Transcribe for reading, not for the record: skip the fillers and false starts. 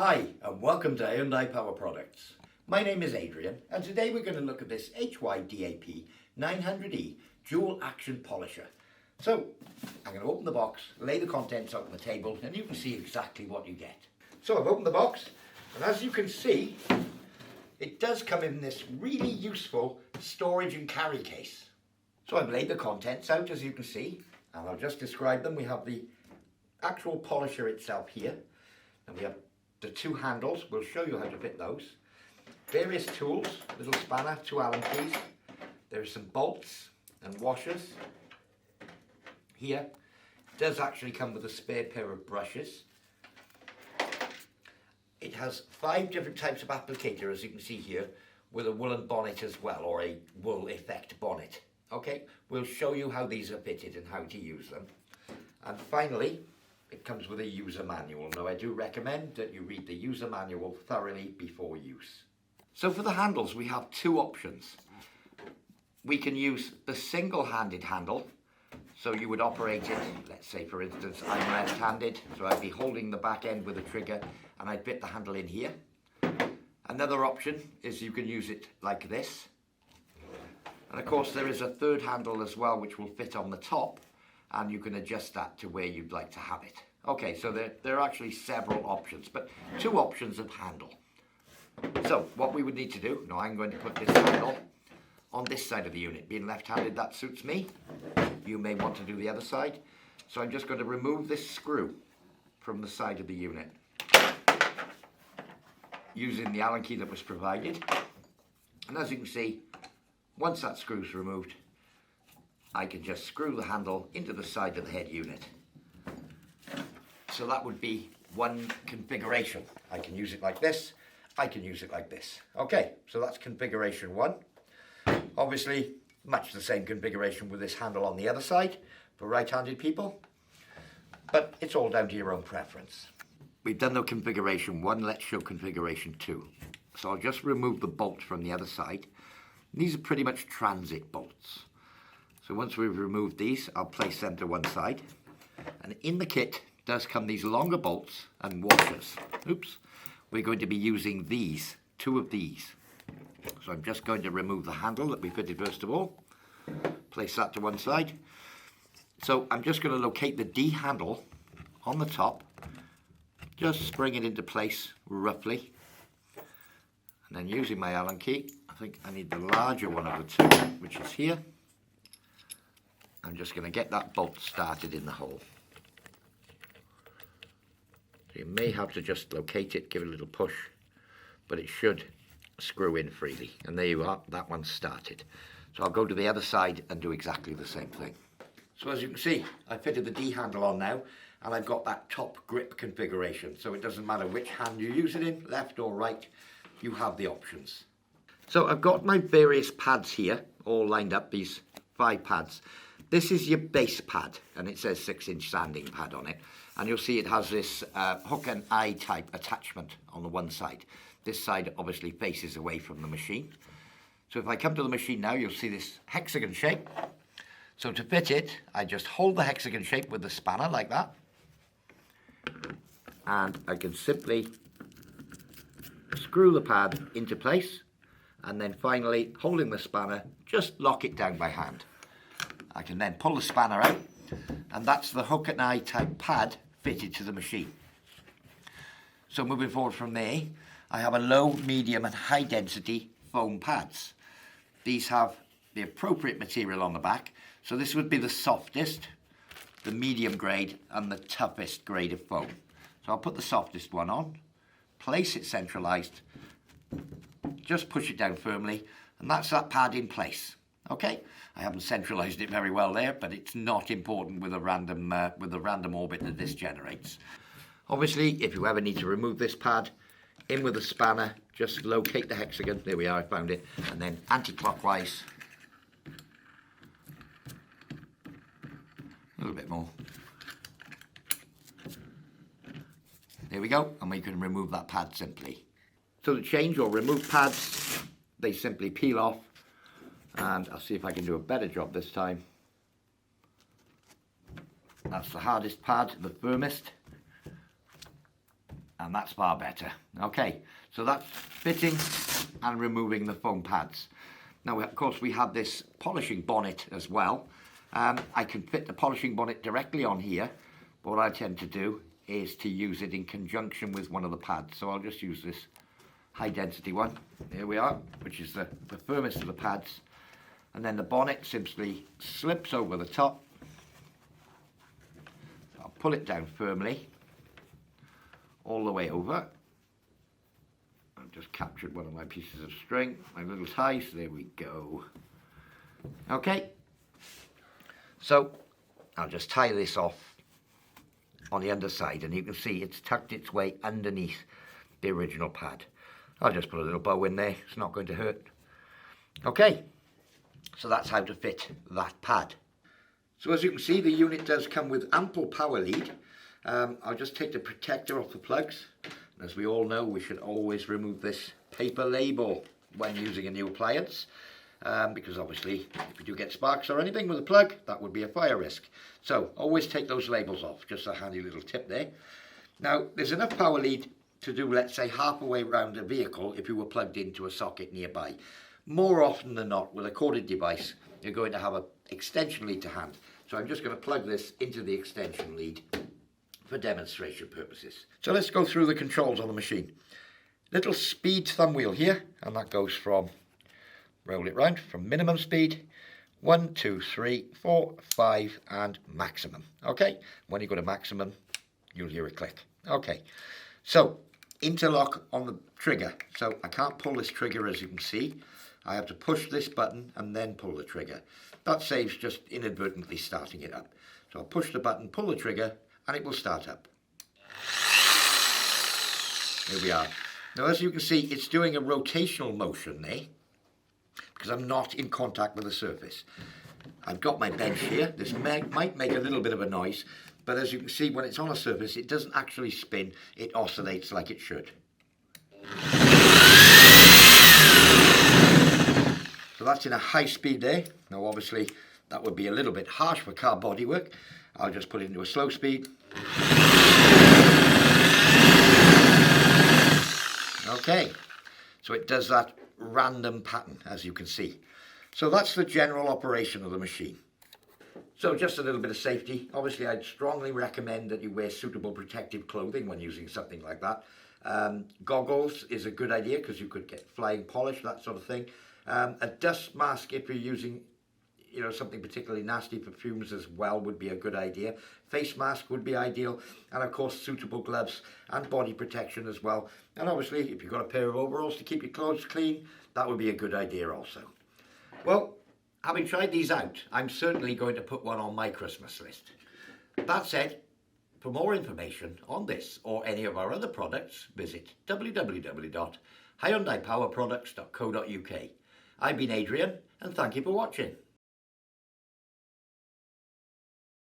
Hi and welcome to Hyundai Power Products. My name is Adrian and today we're going to look at this HYDAP900E Dual Action Polisher. So I'm going to open the box, lay the contents out on the table and you can see exactly what you get. So I've opened the box and as you can see it does come in this really useful storage and carry case. So I've laid the contents out as you can see and I'll just describe them. We have the actual polisher itself here and we have the two handles. We'll show you how to fit those. Various tools, little spanner, two Allen keys. There are some bolts and washers. Here, it does actually come with a spare pair of brushes. It has 5 different types of applicator, as you can see here, with a woolen bonnet as well, or a wool effect bonnet. Okay, we'll show you how these are fitted and how to use them. And finally, it comes with a user manual. Now I do recommend that you read the user manual thoroughly before use. So for the handles we have two options. We can use the single-handed handle. So you would operate it, let's say for instance I'm left-handed, so I'd be holding the back end with a trigger and I'd fit the handle in here. Another option is you can use it like this. And of course there is a third handle as well which will fit on the top, and you can adjust that to where you'd like to have it. Okay, so there are actually several options, but two options of handle. So what we would need to do, now I'm going to put this handle on this side of the unit. Being left-handed, that suits me. You may want to do the other side. So I'm just going to remove this screw from the side of the unit using the Allen key that was provided. And as you can see, once that screw's removed, I can just screw the handle into the side of the head unit. So that would be one configuration. I can use it like this, I can use it like this. Okay, so that's configuration 1. Obviously, much the same configuration with this handle on the other side for right-handed people, but it's all down to your own preference. We've done the configuration 1, let's show configuration 2. So I'll just remove the bolt from the other side. These are pretty much transit bolts. So once we've removed these, I'll place them to one side. And in the kit does come these longer bolts and washers. Oops. We're going to be using these, 2 of these. So I'm just going to remove the handle that we fitted first of all. Place that to one side. So I'm just going to locate the D handle on the top. Just spring it into place roughly. And then using my Allen key, I think I need the larger one of the 2, which is here. I'm just going to get that bolt started in the hole. You may have to just locate it, give it a little push, but it should screw in freely. And there you are, that one's started. So I'll go to the other side and do exactly the same thing. So as you can see, I fitted the D handle on now, and I've got that top grip configuration. So it doesn't matter which hand you use it in, left or right, you have the options. So I've got my various pads here, all lined up, these 5 pads. This is your base pad, and it says 6-inch sanding pad on it. And you'll see it has this hook and eye type attachment on the one side. This side obviously faces away from the machine. So if I come to the machine now, you'll see this hexagon shape. So to fit it, I just hold the hexagon shape with the spanner like that. And I can simply screw the pad into place. And then finally, holding the spanner, just lock it down by hand. I can then pull the spanner out, and that's the hook and eye type pad fitted to the machine. So moving forward from there, I have a low, medium and high density foam pads. These have the appropriate material on the back. So this would be the softest, the medium grade and the toughest grade of foam. So I'll put the softest one on, place it centralized, just push it down firmly, and that's that pad in place. Okay, I haven't centralized it very well there, but it's not important with a random orbit that this generates. Obviously, if you ever need to remove this pad, in with a spanner, just locate the hexagon. There we are, I found it, and then anti-clockwise. A little bit more. There we go, and we can remove that pad simply. So to change or remove pads, they simply peel off, and I'll see if I can do a better job this time. That's the hardest pad, the firmest. and that's far better. Okay, so that's fitting and removing the foam pads. Now, of course, we have this polishing bonnet as well. I can fit the polishing bonnet directly on here, but what I tend to do is to use it in conjunction with one of the pads. So I'll just use this high density one. Here we are, which is the firmest of the pads. And then the bonnet simply slips over the top. So I'll pull it down firmly all the way over. I've just captured one of my pieces of string, my little ties. There we go. Okay, so I'll just tie this off on the underside, and you can see it's tucked its way underneath the original pad. I'll just put a little bow in there, it's not going to hurt. Okay, so that's how to fit that pad. So as you can see, the unit does come with ample power lead. I'll just take the protector off the plugs. As we all know, we should always remove this paper label when using a new appliance, because obviously if you do get sparks or anything with a plug, that would be a fire risk. So always take those labels off, just a handy little tip there. Now there's enough power lead to do, let's say, half a way around a vehicle if you were plugged into a socket nearby. More often than not, with a corded device, you're going to have an extension lead to hand. So I'm just going to plug this into the extension lead for demonstration purposes. So let's go through the controls on the machine. Little speed thumb wheel here, and that goes from, roll it round, from minimum speed, 1, 2, 3, 4, 5, and maximum. Okay, when you go to maximum, you'll hear a click. Okay, so interlock on the trigger. So I can't pull this trigger, as you can see. I have to push this button and then pull the trigger. That saves just inadvertently starting it up. So I'll push the button, pull the trigger, and it will start up. Here we are. Now, as you can see, it's doing a rotational motion there because I'm not in contact with the surface. I've got my bench here. This might make a little bit of a noise, but as you can see, when it's on a surface, it doesn't actually spin. It oscillates like it should. So that's in a high speed there. Now, obviously, that would be a little bit harsh for car bodywork. I'll just put it into a slow speed. Okay, so it does that random pattern, as you can see. So that's the general operation of the machine. So just a little bit of safety. Obviously, I'd strongly recommend that you wear suitable protective clothing when using something like that. Goggles is a good idea because you could get flying polish, that sort of thing. A dust mask, if you're using something particularly nasty for fumes as well, would be a good idea. Face mask would be ideal, and of course suitable gloves and body protection as well. And obviously if you've got a pair of overalls to keep your clothes clean, that would be a good idea also. Well, having tried these out, I'm certainly going to put one on my Christmas list. That said, for more information on this or any of our other products, visit www.hyundaipowerproducts.co.uk. I've been Adrian, and thank you for watching.